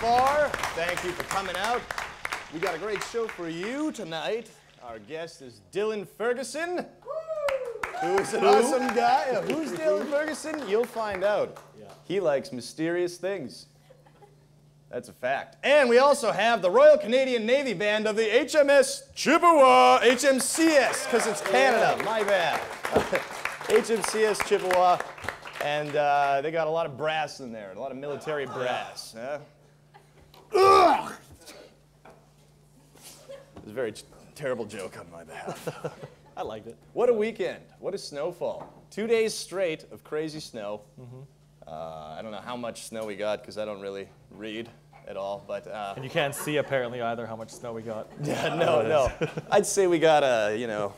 far. Thank you for coming out. We got a great show for you tonight. Our guest is Dylan Ferguson, who is an awesome guy. Who's Dylan Ferguson? You'll find out. Yeah. He likes mysterious things. That's a fact. And we also have the Royal Canadian Navy Band of the HMS Chippawa, HMCS, because it's Canada, my bad. HMCS Chippawa, and they got a lot of brass in there, a lot of military brass. Ugh. It was a very terrible joke on my behalf. I liked it. What a weekend. What a snowfall. 2 days straight of crazy snow. Mm-hmm. I don't know how much snow we got because I don't really read at all, but and you can't see apparently either how much snow we got. Yeah, no. I'd say we got a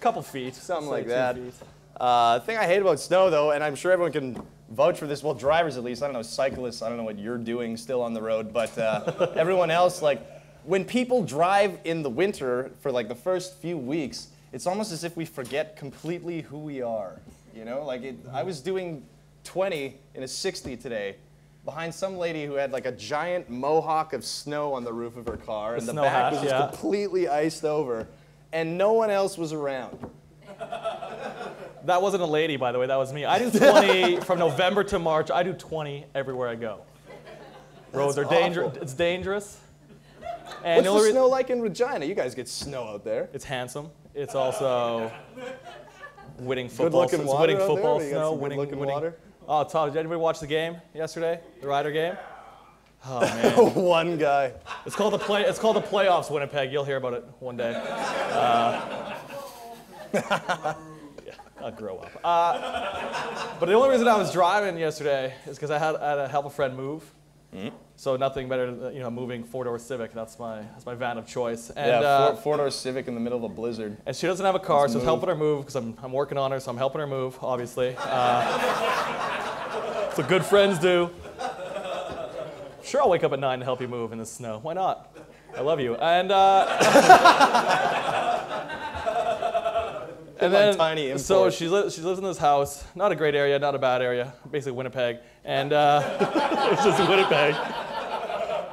couple feet, something like that. The thing I hate about snow, though, and I'm sure everyone can vouch for this, well, drivers at least. I don't know, cyclists. I don't know what you're doing still on the road, but everyone else, like, when people drive in the winter for like the first few weeks, it's almost as if we forget completely who we are. You know, like I was doing 20 in a 60 today behind some lady who had like a giant mohawk of snow on the roof of her car, and the back was just completely iced over, and no one else was around. That wasn't a lady, by the way, that was me. I do 20 from November to March. I do 20 everywhere I go. Roads are dangerous. It's dangerous. And what's the snow like in Regina? You guys get snow out there. It's handsome. It's also winning football. It's winning football snow. Winning water. Oh, Todd, did anybody watch the game yesterday? The Rider game? Oh man. One guy. It's called the playoffs, Winnipeg. You'll hear about it one day. Yeah, I'll grow up. But the only reason I was driving yesterday is because I had to help a friend move. Mm-hmm. So nothing better than moving four-door Civic. That's my van of choice. And, yeah, four-door Civic in the middle of a blizzard. And she doesn't have a car, so I was helping her move because I'm working on her, so I'm helping her move, obviously. That's what good friends do. Sure, I'll wake up at 9 to help you move in the snow. Why not? I love you. And and then so she lives in this house, not a great area, not a bad area, basically Winnipeg, and it's just Winnipeg.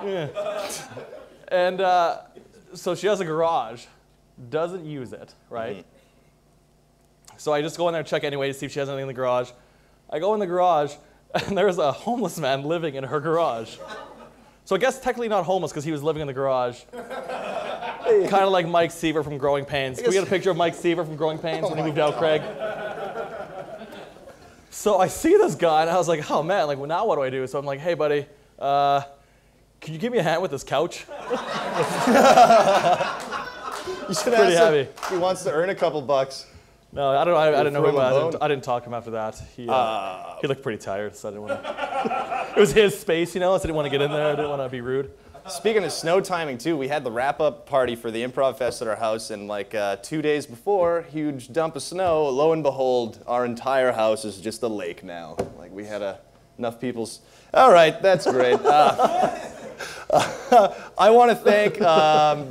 Yeah. And so she has a garage, doesn't use it, right? Mm-hmm. So I just go in there and check anyway to see if she has anything in the garage. I go in the garage, and there's a homeless man living in her garage. So I guess technically not homeless because he was living in the garage. Kind of like Mike Seaver from Growing Pains. Can we get a picture of Mike Seaver from Growing Pains when he moved out, Craig? So I see this guy, and I was like, oh man, like, well, now what do I do? So I'm like, hey buddy, can you give me a hand with this couch? You should ask him if he wants to earn a couple bucks. No, I don't know. I didn't know him. I didn't talk to him after that. He looked pretty tired, so I didn't want to. It was his space, so I didn't want to get in there. I didn't want to be rude. Speaking of snow timing, too, we had the wrap-up party for the Improv Fest at our house, and like 2 days before, huge dump of snow. Lo and behold, our entire house is just a lake now. Like, we had enough people's... All right, that's great. I want to thank,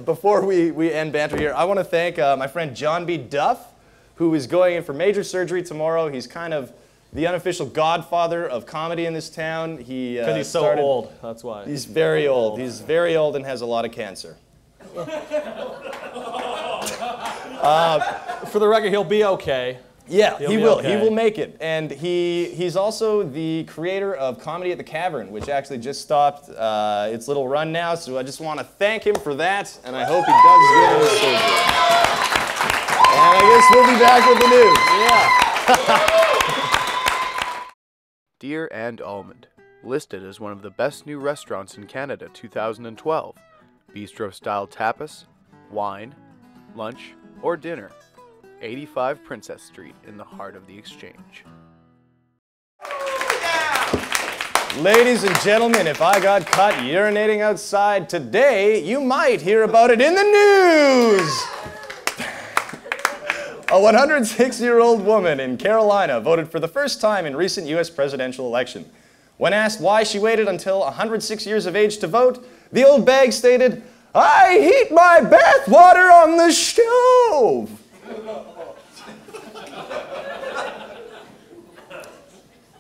before we end banter here, I want to thank my friend John B. Duff, who is going in for major surgery tomorrow. He's kind of the unofficial godfather of comedy in this town. Because he's so old, that's why. He's very old. He's very old and has a lot of cancer. For the record, he'll be okay. Yeah, he will. Okay. He will make it. And he's also the creator of Comedy at the Cavern, which actually just stopped its little run now. So I just want to thank him for that, and I hope he does get his surgery. And I guess we'll be back with the news. Yeah. Deer and Almond, listed as one of the best new restaurants in Canada 2012. Bistro-style tapas, wine, lunch, or dinner. 85 Princess Street in the heart of the Exchange. Ladies and gentlemen, if I got caught urinating outside today, you might hear about it in the news. A 106-year-old woman in Carolina voted for the first time in recent U.S. presidential election. When asked why she waited until 106 years of age to vote, the old bag stated, "I heat my bath water on the stove."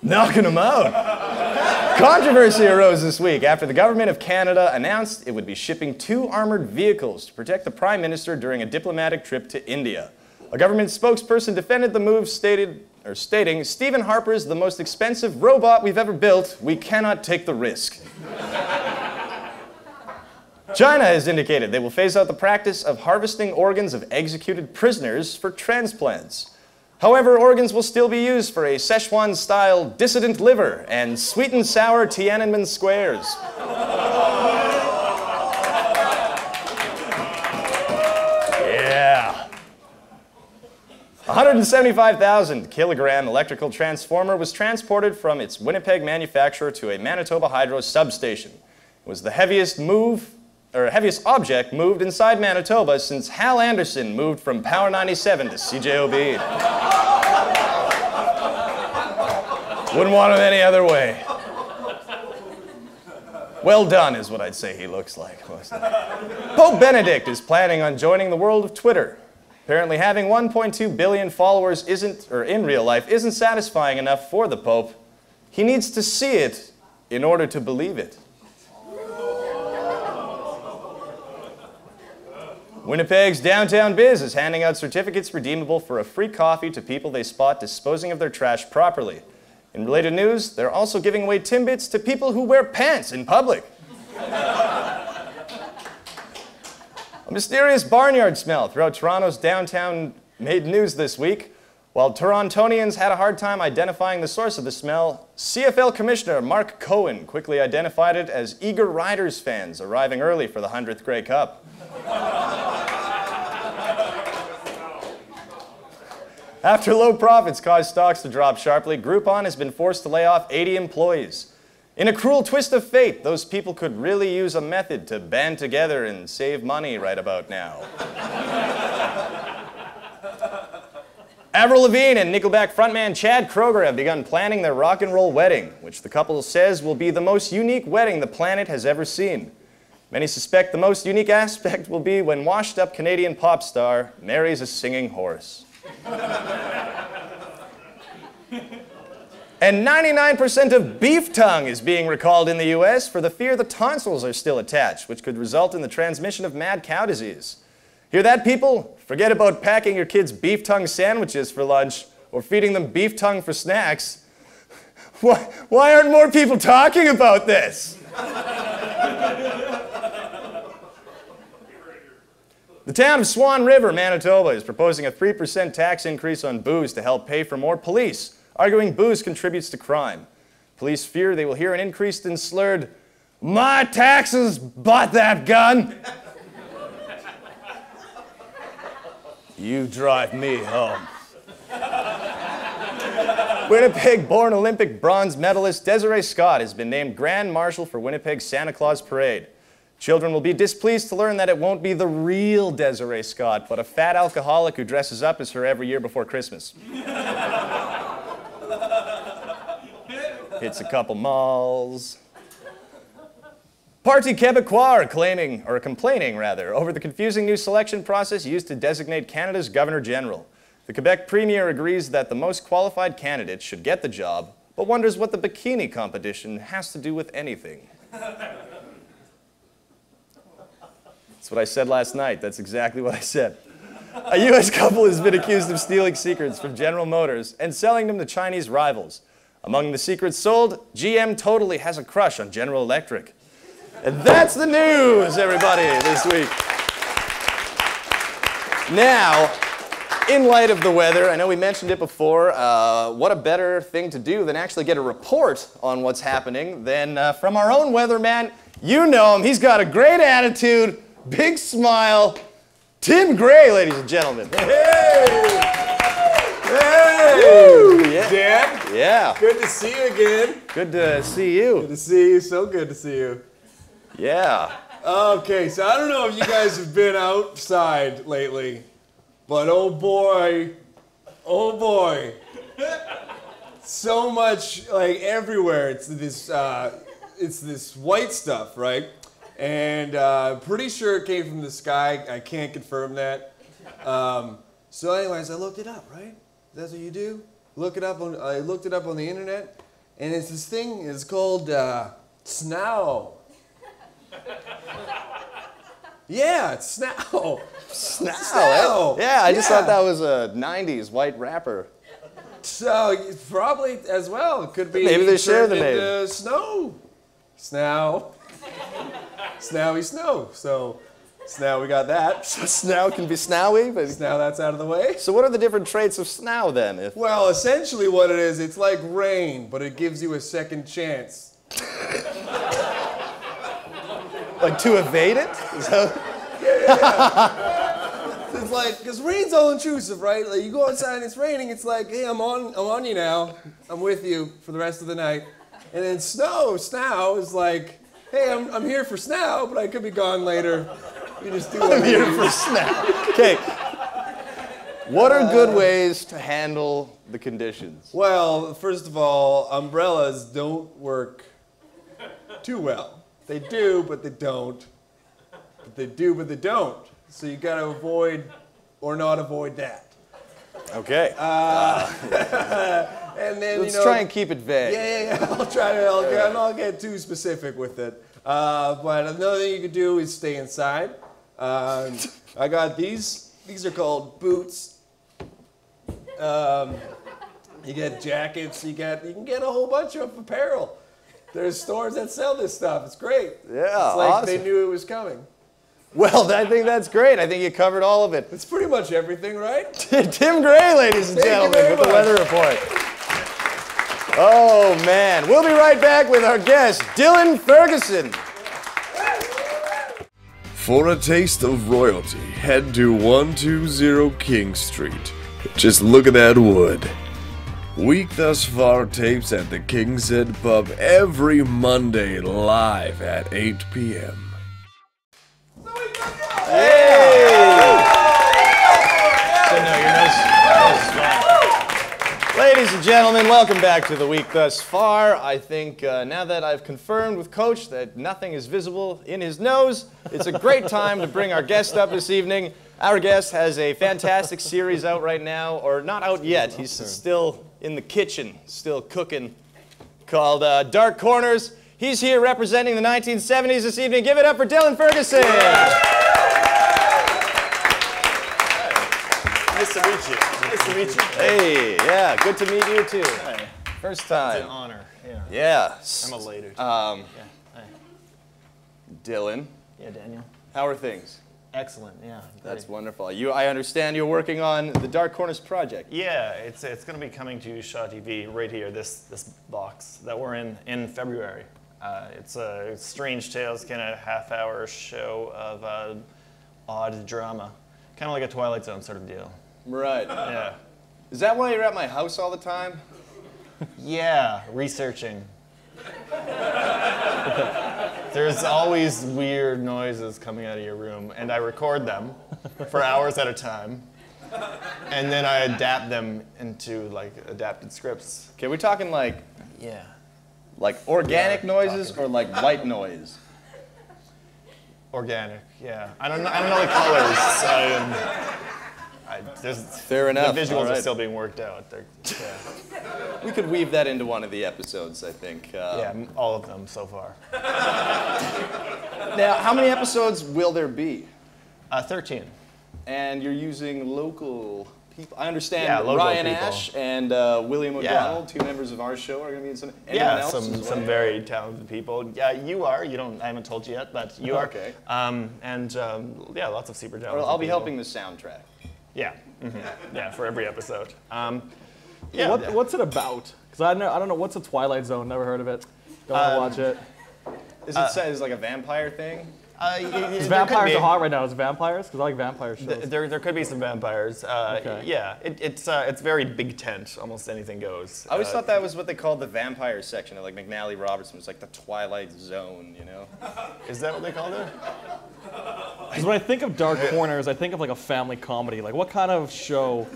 Knocking them out. Controversy arose this week after the government of Canada announced it would be shipping 2 armored vehicles to protect the Prime Minister during a diplomatic trip to India. A government spokesperson defended the move, stating, "Stephen Harper is the most expensive robot we've ever built. We cannot take the risk." China has indicated they will phase out the practice of harvesting organs of executed prisoners for transplants. However, organs will still be used for a Szechuan-style dissident liver and sweet and sour Tiananmen squares. Yeah. 175,000 kilogram electrical transformer was transported from its Winnipeg manufacturer to a Manitoba Hydro substation. It was the heaviest object moved inside Manitoba since Hal Anderson moved from Power 97 to CJOB. Wouldn't want it any other way. Well done is what I'd say he looks like. Pope Benedict is planning on joining the world of Twitter. Apparently having 1.2 billion followers in real life isn't satisfying enough for the Pope. He needs to see it in order to believe it. Winnipeg's Downtown Biz is handing out certificates redeemable for a free coffee to people they spot disposing of their trash properly. In related news, they're also giving away Timbits to people who wear pants in public. A mysterious barnyard smell throughout Toronto's downtown made news this week. While Torontonians had a hard time identifying the source of the smell, CFL Commissioner Mark Cohen quickly identified it as eager Riders fans arriving early for the 100th Grey Cup. After low profits caused stocks to drop sharply, Groupon has been forced to lay off 80 employees. In a cruel twist of fate, those people could really use a method to band together and save money right about now. Avril Lavigne and Nickelback frontman Chad Kroeger have begun planning their rock and roll wedding, which the couple says will be the most unique wedding the planet has ever seen. Many suspect the most unique aspect will be when washed-up Canadian pop star marries a singing horse. And 99% of beef tongue is being recalled in the US for the fear the tonsils are still attached, which could result in the transmission of mad cow disease. Hear that, people? Forget about packing your kids beef tongue sandwiches for lunch or feeding them beef tongue for snacks. Why aren't more people talking about this? The town of Swan River, Manitoba, is proposing a 3% tax increase on booze to help pay for more police, arguing booze contributes to crime. Police fear they will hear an increase in slurred, "My taxes bought that gun." You drive me home. Winnipeg-born Olympic bronze medalist Desiree Scott has been named Grand Marshal for Winnipeg's Santa Claus Parade. Children will be displeased to learn that it won't be the real Desiree Scott, but a fat alcoholic who dresses up as her every year before Christmas. Hits a couple malls. Parti Québécois are complaining over the confusing new selection process used to designate Canada's Governor-General. The Quebec Premier agrees that the most qualified candidates should get the job, but wonders what the bikini competition has to do with anything. That's what I said last night. That's exactly what I said. A U.S. couple has been accused of stealing secrets from General Motors and selling them to Chinese rivals. Among the secrets sold, GM totally has a crush on General Electric. And that's the news, everybody, this week. Now, in light of the weather, I know we mentioned it before, what a better thing to do than actually get a report on what's happening than from our own weatherman. You know him. He's got a great attitude, big smile. Tim Gray, ladies and gentlemen. Hey! Hey! Woo! Yeah. Dan? Yeah. Good to see you again. Good to see you. Good to see you. So good to see you. Yeah. Okay, so I don't know if you guys have been outside lately, but oh boy, so much, like everywhere. It's this white stuff, right? And pretty sure it came from the sky. I can't confirm that. So anyways, I looked it up, right? That's what you do. I looked it up on the internet, and it's this thing. It's called snow. Yeah, it's snow. Snow. Yeah, I just thought that was a 90s white rapper. So probably as well. It could be. Maybe they share the turned name. into Snow. Snow. Snowy snow. So now we got that. Snow can be snowy, but Now that's out of the way. so what are the different traits of snow then? If Well, essentially what it is, it's like rain, but it gives you a second chance. like to evade it? So, It's like, because rain's all intrusive, right? Like you go outside and it's raining, it's like, hey, I'm on you now. I'm with you for the rest of the night. And then snow is like, hey, I'm here for snow, but I could be gone later. You just do what I'm here for snow. Okay. What are good ways to handle the conditions? Well, first of all, umbrellas don't work too well. They do, but they don't. But they do, but they don't. So you gotta avoid or not avoid that. Okay. And then Let's try and keep it vague. Yeah. I'll try to. I'll get too specific with it. But another thing you could do is stay inside. I got these. These are called boots. You get jackets. You can get a whole bunch of apparel. There's stores that sell this stuff. It's great. Yeah, It's like awesome. they knew it was coming. Well, I think that's great. I think you covered all of it. It's pretty much everything, right? Tim Gray, ladies and Thank you gentlemen, very with the much. weather report. Oh, man. We'll be right back with our guest, Dylan Ferguson. For a taste of royalty, head to 120 King Street. Just look at that wood. Week Thus Far tapes at the King's Head Pub every Monday live at 8 p.m. Ladies and gentlemen, welcome back to the week thus far. I think now that I've confirmed with Coach that nothing is visible in his nose, it's a great time to bring our guest up this evening. Our guest has a fantastic series out right now, or not out yet. He's still in the kitchen, still cooking, called Dark Corners. He's here representing the 1970s this evening. Give it up for Dylan Ferguson. Nice to meet you. Nice to meet you. Hey, yeah, good to meet you too. First time. It's an honor. Yeah. Yeah. I'm elated. Um, Hey. Dylan, Yeah, Daniel. how are things? Excellent. Yeah. That's great. wonderful. I understand you're working on the Dark Corners project. Yeah, it's going to be coming to Shaw TV right here. This box that we're in February. It's a Strange Tales kind of half-hour show of odd drama, kind of like a Twilight Zone sort of deal. Right. Yeah. Is that why you're at my house all the time? Yeah, researching. There's always weird noises coming out of your room, and I record them for hours at a time, and then I adapt them into like adapted scripts. Okay, we're talking like Yeah. organic Yeah, noises talking. or like white noise? Organic. Yeah. I don't know the colors. Fair enough. The visuals All right. are still being worked out. Yeah. We could weave that into one of the episodes, I think. Yeah, all of them so far. Now, how many episodes will there be? 13. And you're using local people. I understand Yeah, local Ryan people. Ash and William O'Donnell, two members of our show, are going to be in some. Anyone Yeah, else as well? some very talented people. Yeah, you are. You don't. I haven't told you yet, but you are. Okay. Yeah, lots of super talented. I'll be people. helping the soundtrack. Yeah. Yeah, for every episode. Yeah. What's it about? Because I don't know. What's a Twilight Zone? Never heard of it. Don't want to watch it. Is it says like a vampire thing? Vampires are hot right now. Is vampires? Because I like vampire shows. There could be some vampires. Okay. Yeah, it's very big tent. Almost anything goes. I always thought that was what they called the vampire section of like McNally Robertson. It's like the Twilight Zone, you know? Is that what they called it? Because when I think of Dark Corners, I think of like a family comedy. Like, what kind of show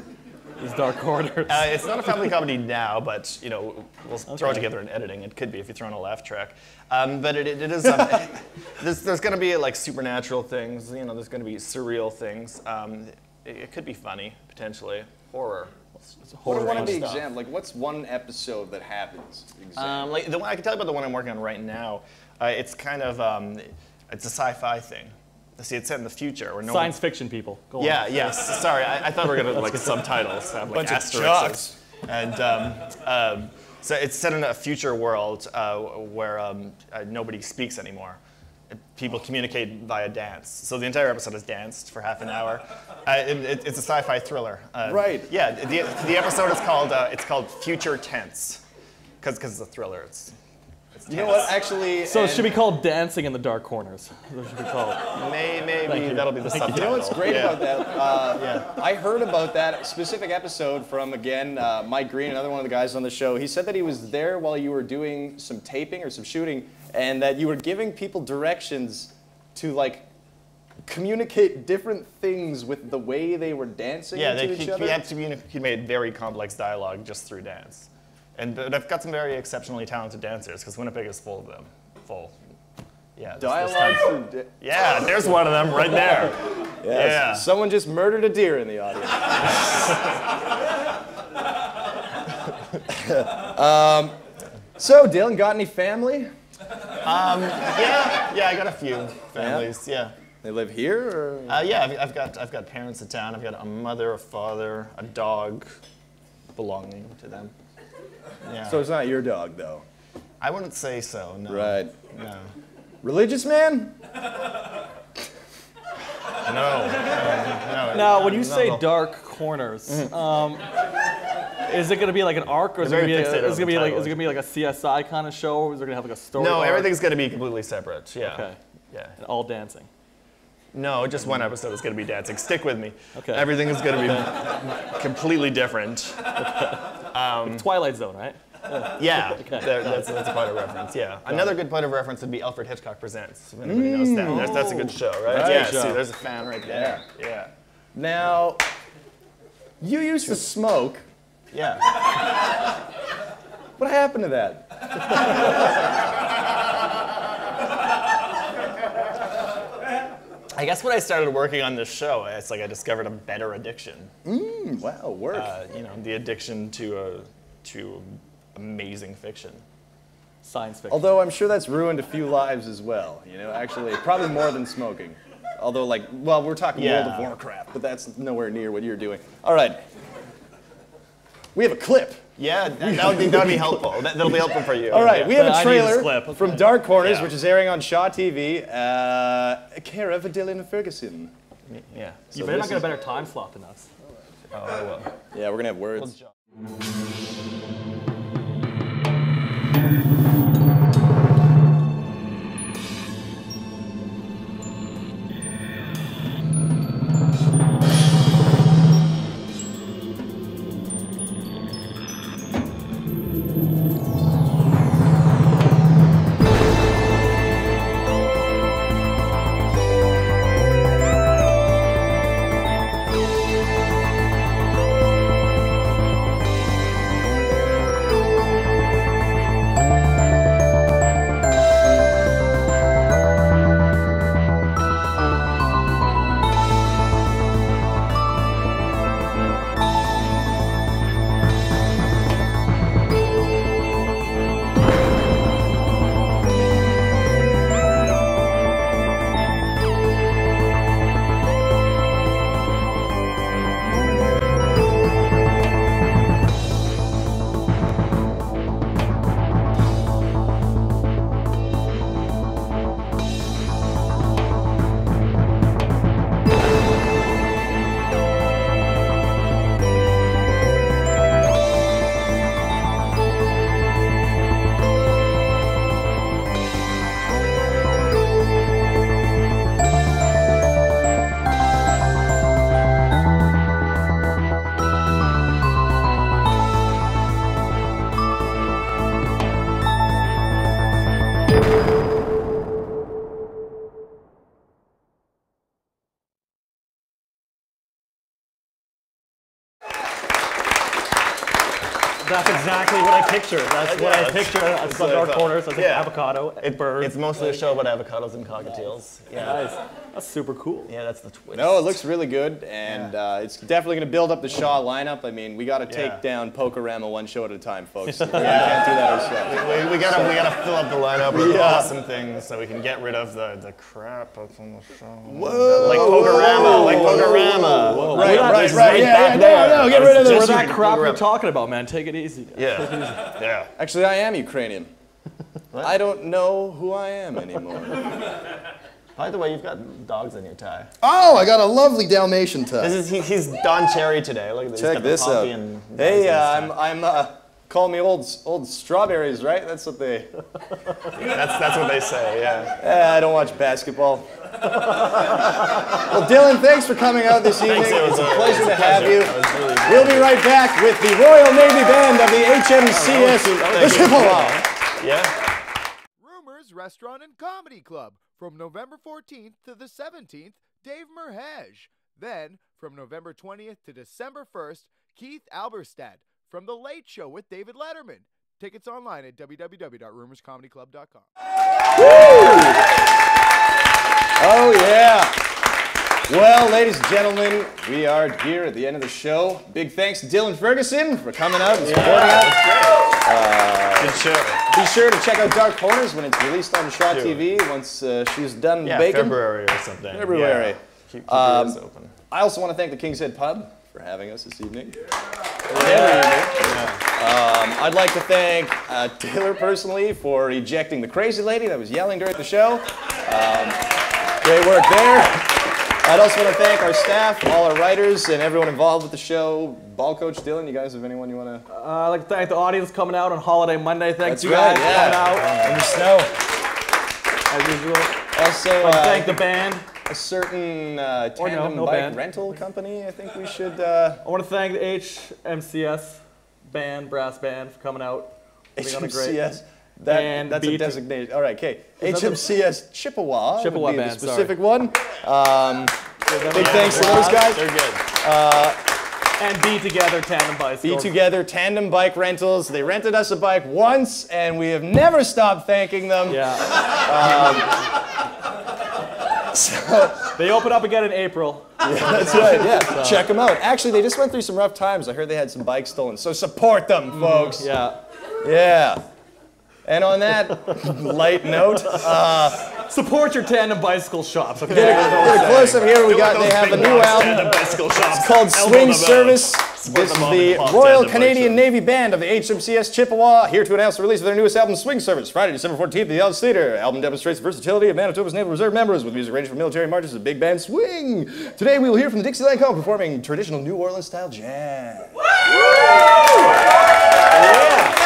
is Dark Corners? It's not a family comedy now, but we'll throw it Okay. together in editing. It could be if you throw in a laugh track. But it is. There's going to be like supernatural things. There's going to be surreal things. It could be funny potentially, horror. It's What are horror one of the stuff. examples? Like, what's one episode that happens? Like the one I can tell you about the one I'm working on right now. It's kind of it's a sci-fi thing. See, it's set in the future. Where no Science fiction people. Go on. Yeah, yes. Sorry, I thought we were gonna like subtitles have like Bunch of asterisks. And so it's set in a future world where nobody speaks anymore. People communicate via dance. So the entire episode is danced for half an hour. It's a sci-fi thriller. Right. Yeah. The episode is called Future Tense, because it's a thriller. It's You know what? Actually, So it should be called Dancing in the Dark Corners. That's what it should be called. maybe that'll be the subtitle. you know what's great Yeah. about that? I heard about that specific episode from, again, Mike Green, another one of the guys on the show. He said that he was there while you were doing some taping or some shooting, and that you were giving people directions to, like, communicate different things with the way they were dancing into each other. He made very complex dialogue just through dance. And I've got some very exceptionally talented dancers, because Winnipeg is full of them. Full. Yeah. Dialogue. Yeah, there's one of them right there. Yes. Yeah. Someone just murdered a deer in the audience. So, Dylan, got any family? Yeah, I got a few families. Yeah. They live here, or? Yeah, I've got parents in town. I've got a mother, a father, a dog belonging to them. Yeah. So it's not your dog, though. I wouldn't say so. No. Right. No. Religious man? No. Now, when you say no. Dark Corners, is it going to be like an arc, or is it Very going to fixated on the be like title. a CSI kind of show, or is it going to have like a story? No, arc? everything's going to be completely separate. Yeah. Okay. Yeah. And all dancing. No, just one episode is going to be dancing. Stick with me. Okay. Everything is going to be completely different. Twilight Zone, right? Yeah, Okay. that's a point of reference. Yeah, another good point of reference would be Alfred Hitchcock Presents. If anybody knows that, that's a good show, right? Right. Yeah. Show. See, there's a fan right there. Yeah. Now, you used to smoke. Yeah. What happened to that? I guess when I started working on this show, it's like I discovered a better addiction. Wow, work. The addiction to amazing fiction. Science fiction. Although I'm sure that's ruined a few lives as well. Actually, probably more than smoking. Although, we're talking World of Warcraft, but that's nowhere near what you're doing. All right. We have a clip. Yeah, that would be helpful. That'll be helpful for you. All right, Yeah. we have I a need this trailer clip. from Dark Corners, Yeah. which is airing on Shaw TV, care of Dylan Ferguson. Yeah. You better not get a better time slot than us. Oh, I will. Yeah, we're gonna have words. That's exactly what I picture. That's what I picture. That's the dark corners. I think avocado, bird. It's mostly a show about avocados and cockatiels. Yeah. Nice. That's super cool. Yeah, that's the twist. No, it looks really good, and it's definitely going to build up the Shaw lineup. I mean, we got to take down Pokerama one show at a time, folks. We can't do that ourselves. We gotta fill up the lineup with awesome things so we can get rid of the crap that's on the show. Whoa! Like Pokerama. Whoa. Right. Yeah, no, get rid of Where that crap you're talking about, man. Take it easy. Yeah. Actually, I am Ukrainian. I don't know who I am anymore. By the way, you've got dogs in your tie. Oh, I got a lovely Dalmatian tie. He's Don Cherry today. Look at this. Check this out. Hey, I'm call me old strawberries, right? That's what they. That's what they say. Yeah. I don't watch basketball. Well, Dylan, thanks for coming out this evening. It's a pleasure to have you. We'll be right back with the Royal Navy Band of the HMCS, the Chippawa. Yeah. Rumors Restaurant and Comedy Club from November 14th to the 17th, Dave Merhej. Then, from November 20th to December 1st, Keith Alberstadt from The Late Show with David Letterman. Tickets online at www.rumorscomedyclub.com. Oh, yeah. Well, ladies and gentlemen, we are here at the end of the show. Big thanks to Dylan Ferguson for coming out and supporting us. Good show. Be sure to check out Dark Corners when it's released on Shaw TV once she's done baking. February or something. February. Yeah. Keep your ears open. I also want to thank the King's Head Pub for having us this evening. I'd like to thank Taylor personally for ejecting the crazy lady that was yelling during the show. Great work there. I'd also want to thank our staff, all our writers, and everyone involved with the show. Ball coach Dylan, you guys have anyone you want to? I'd like to thank the audience coming out on Holiday Monday. Thanks That's you guys right, coming out. In the snow. As usual. Also, I'd like to thank the band. A certain tandem bike rental company, I think we should... I want to thank the HMCS band, brass band, for coming out. HMCS? That's a designation. All right, okay. HMCS Chippawa would be band, the specific one. Big thanks to those guys. They're good. And Be Together Tandem Bicycles. Be Together Tandem Bike Rentals. They rented us a bike once, and we have never stopped thanking them. Yeah. So, they open up again in April. Yeah, that's right, yeah. Check them out. Actually, they just went through some rough times. I heard they had some bikes stolen, so support them, folks. Yeah. Yeah. And on that light note, support your tandem bicycle shops. Okay. Get a close up here. They have a new album. It's called Swing Service. This is the Royal Canadian Navy Band of the HMCS Chippawa, here to announce the release of their newest album, Swing Service, Friday, December 14th at the Ellis Theatre. Album demonstrates the versatility of Manitoba's Naval Reserve members with music ranging from military marches to big band swing. Today we will hear from the Dixieland Cone performing traditional New Orleans style jazz. Yeah.